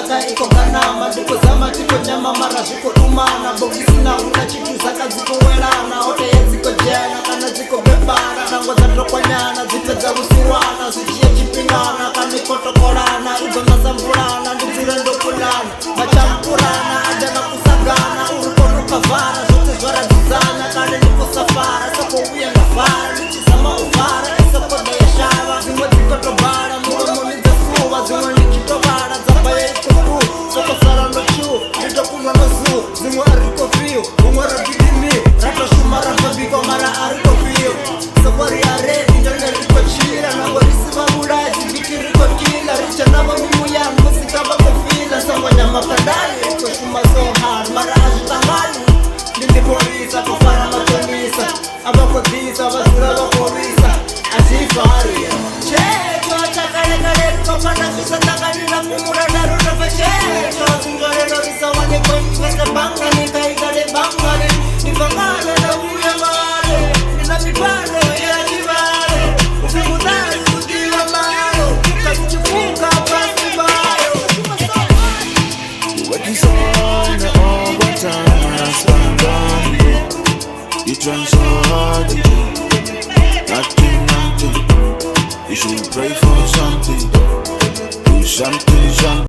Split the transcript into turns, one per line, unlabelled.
saka iko kanama ndiko zama tiko nyama mara ziko umana bogisi na una chitu saka ziko welana ote ziko jana kana ziko bebana nango za tokwanyana zipeza usiwana zichie chipingana kanikoto kolana izo nasambulana ndizire ndokulana machampurana ajana kusagana urukonu kavara zote zwara zizana kane niko safara soko uya ngafara nichizama ufara isoko dayashava zimwe zikoto bara muromo nizesuwa zimwe nikitobara zambaya ikoku soko sarano chu nitokunwa nozu zimwe ariko fiyo umwe rabidimi rato shuma rababiko mara ariko fiyo sokori aredi njone riko chira nango risiva ulaji biki riko kila richa namo mimuya musika bako fila songo nyama pandali riko shuma so hard mara ajitangani nili polisa kufara matonisa abako disa basura bako risa ajifaria checho chakale kale riko panda kisa takanina mumura naruto fechecho zingare rorisa wane kwa mfese bangani kaikale bangani nifangane na uya male nina mipano ya jivale ufimutari kutila mayo kakuchifunga pasi mayo
What is on the overtime? I stand on you. You trying so hard to do nothing. You should pray for